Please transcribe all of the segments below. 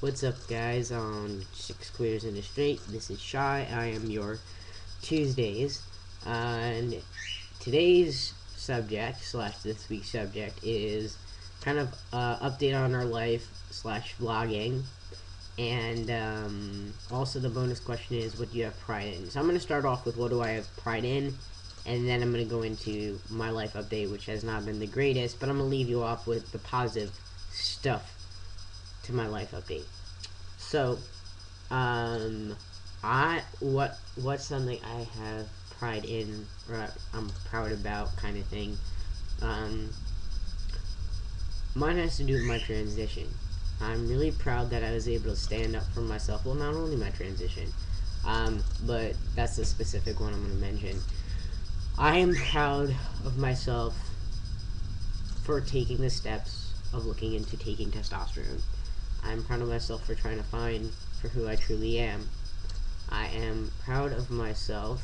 What's up, guys? On Six Queers in a Straight, this is Shy. I am your Tuesdays, and today's subject slash this week's subject is kind of update on our life slash vlogging, and also the bonus question is, what do you have pride in? So I'm going to start off with what do I have pride in, and then I'm going to go into my life update, which has not been the greatest, but I'm going to leave you off with the positive stuff to my life update. So, what's something I have pride in, or I'm proud about, kind of thing. Um, Mine has to do with my transition. I'm really proud that I was able to stand up for myself. Well, not only my transition, but that's the specific one I'm going to mention. I am proud of myself for taking the steps of looking into taking testosterone. I'm proud of myself for trying to find for who I truly am. I am proud of myself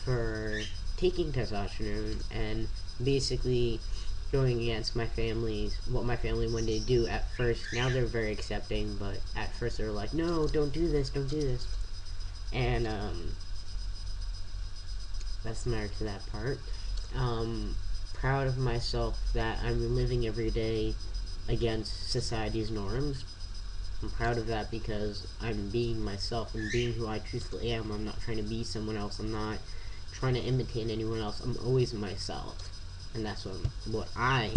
for taking testosterone and basically going against my family's, what my family wanted to do at first. Now they're very accepting, but at first they were like, no, don't do this, don't do this. And that's the matter to that part. Proud of myself that I'm living every day against society's norms. I'm proud of that because I'm being myself and being who I truthfully am. I'm not trying to be someone else. I'm not trying to imitate anyone else. I'm always myself. And that's what I,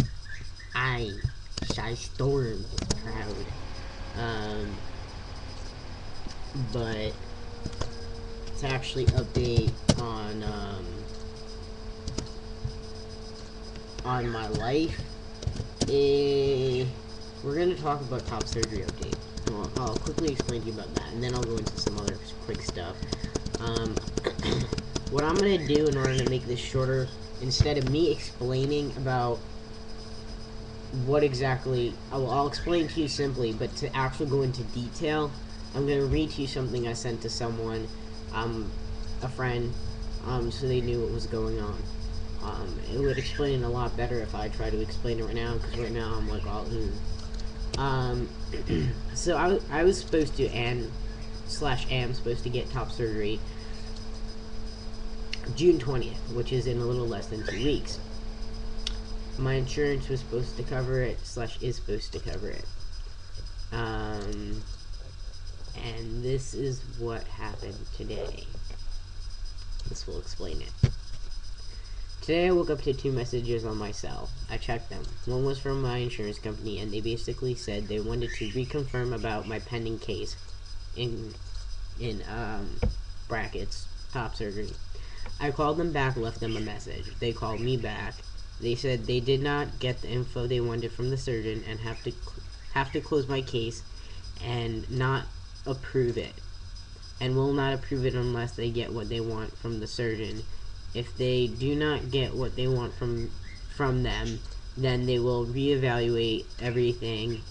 Shy Storm, is proud. But to actually update on my life, we're going to talk about top surgery update. I'll quickly explain to you about that, and then I'll go into some other quick stuff. What I'm going to do in order to make this shorter, instead of me explaining about what exactly, I'll explain to you simply, but to actually go into detail, I'm going to read to you something I sent to someone, a friend, so they knew what was going on. It would explain it a lot better if I try to explain it right now, because right now I'm like, all so I was supposed to am supposed to get top surgery June 20th, which is in a little less than 2 weeks. My insurance was supposed to cover it, slash is supposed to cover it. And this is what happened today. This will explain it. Today I woke up to 2 messages on my cell. I checked them. One was from my insurance company, and they basically said they wanted to reconfirm about my pending case in brackets, top surgery. I called them back, left them a message. They called me back. They said they did not get the info they wanted from the surgeon and have to close my case and not approve it. And will not approve it unless they get what they want from the surgeon. If they do not get what they want from them, then they will reevaluate everything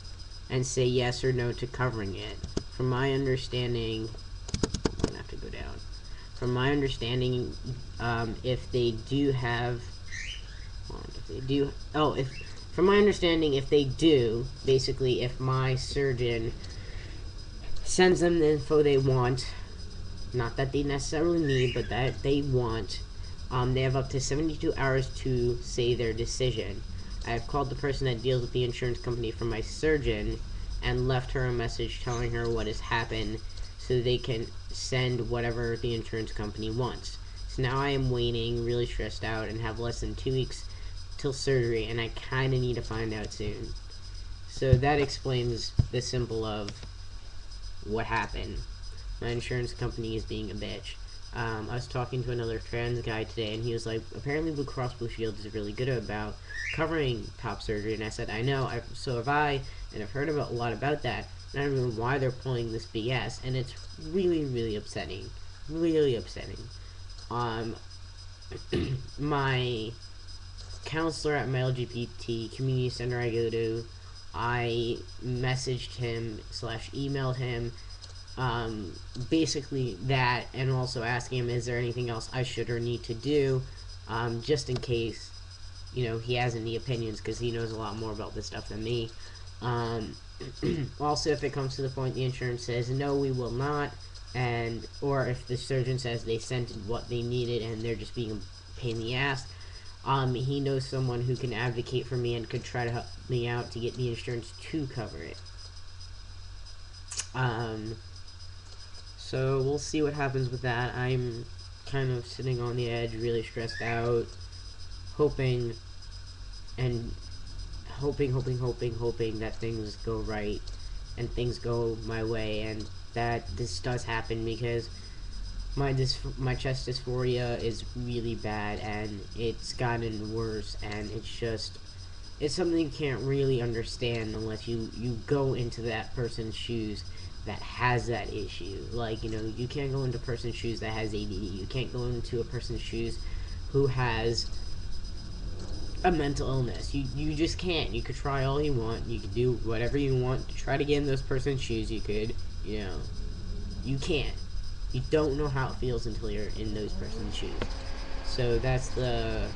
and say yes or no to covering it. From my understanding, I'm gonna have to go down. From my understanding, if they do, basically, if my surgeon sends them the info they want, not that they necessarily need, but that they want, they have up to 72 hours to say their decision. I have called the person that deals with the insurance company for my surgeon and left her a message telling her what has happened so they can send whatever the insurance company wants. So now I am waiting, really stressed out, and have less than 2 weeks till surgery, and I kind of need to find out soon. So that explains the simple of what happened. My insurance company is being a bitch. I was talking to another trans guy today, and he was like, apparently Blue Cross Blue Shield is really good about covering top surgery, and I said, I know, so have I, and I've heard about a lot about that, and I don't know why they're pulling this BS, and it's really, really upsetting. Really upsetting. My counselor at my LGBT community center I go to, I messaged him slash emailed him basically that, and also asking him, is there anything else I should or need to do, just in case, you know, he has any opinions, because he knows a lot more about this stuff than me. Also, if it comes to the point the insurance says no, we will not, and or if the surgeon says they sent what they needed and they're just being a pain in the ass, he knows someone who can advocate for me and could try to help me out to get the insurance to cover it. So we'll see what happens with that. I'm kind of sitting on the edge, really stressed out, hoping that things go right and things go my way and that this does happen, because my chest dysphoria is really bad and it's gotten worse, and it's something you can't really understand unless you go into that person's shoes that has that issue. Like, you can't go into a person's shoes that has ADD. You can't go into a person's shoes who has a mental illness. You just can't. You could try all you want. You could do whatever you want to try to get in those person's shoes. You could, you can't. You don't know how it feels until you're in those person's shoes. So that's the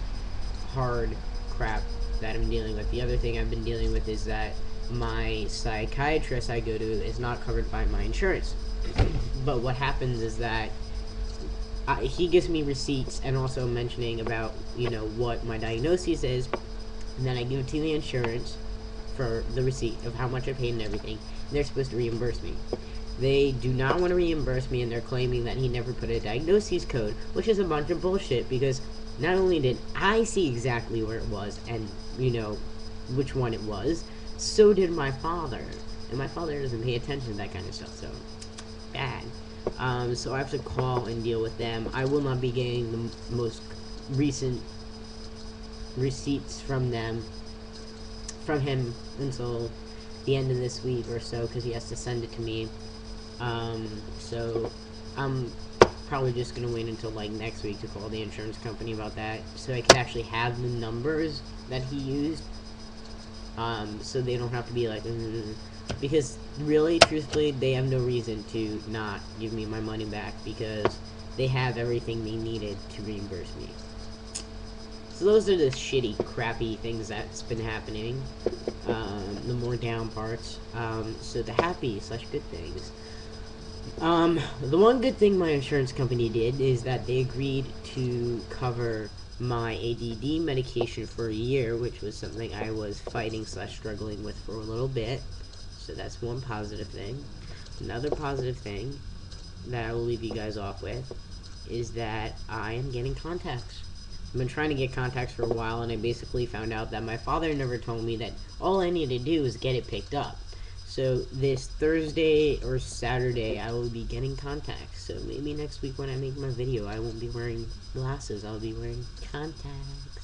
hard crap that I'm dealing with. The other thing I've been dealing with is that my psychiatrist I go to is not covered by my insurance. But what happens is that he gives me receipts and also mentioning about, what my diagnosis is, and then I give it to the insurance for the receipt of how much I paid and everything, and they're supposed to reimburse me. They do not want to reimburse me, and they're claiming that he never put a diagnosis code, which is a bunch of bullshit, because not only did I see exactly where it was and, which one it was, so did my father. And my father doesn't pay attention to that kind of stuff, so bad. So I have to call and deal with them. I will not be getting the most recent receipts from him until the end of this week or so, because he has to send it to me. So I'm probably just gonna wait until like next week to call the insurance company about that, so I can actually have the numbers that he used, so they don't have to be like, because really, truthfully, they have no reason to not give me my money back, because they have everything they needed to reimburse me. So those are the shitty, crappy things that's been happening, the more down parts. So the happy/good things. The one good thing my insurance company did is that they agreed to cover my ADD medication for a year, which was something I was fighting/struggling with for a little bit. So that's one positive thing. Another positive thing that I will leave you guys off with is that I am getting contacts. I've been trying to get contacts for a while, and I basically found out that my father never told me that all I need to do is get it picked up. So this Thursday or Saturday, I will be getting contacts. So maybe next week when I make my video, I won't be wearing glasses. I'll be wearing contacts.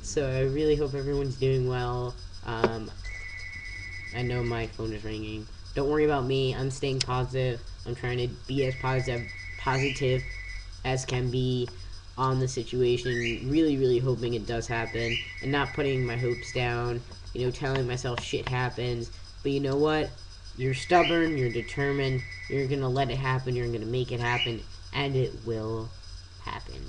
So I really hope everyone's doing well. I know my phone is ringing. Don't worry about me. I'm staying positive. I'm trying to be as positive as can be on the situation. Really hoping it does happen, and not putting my hopes down. Telling myself shit happens. But you know what? You're stubborn. You're determined. You're gonna let it happen. You're gonna make it happen, and it will happen.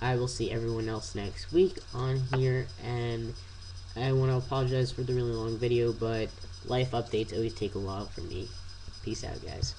I will see everyone else next week on here, and I want to apologize for the really long video, but life updates always take a while for me. Peace out, guys.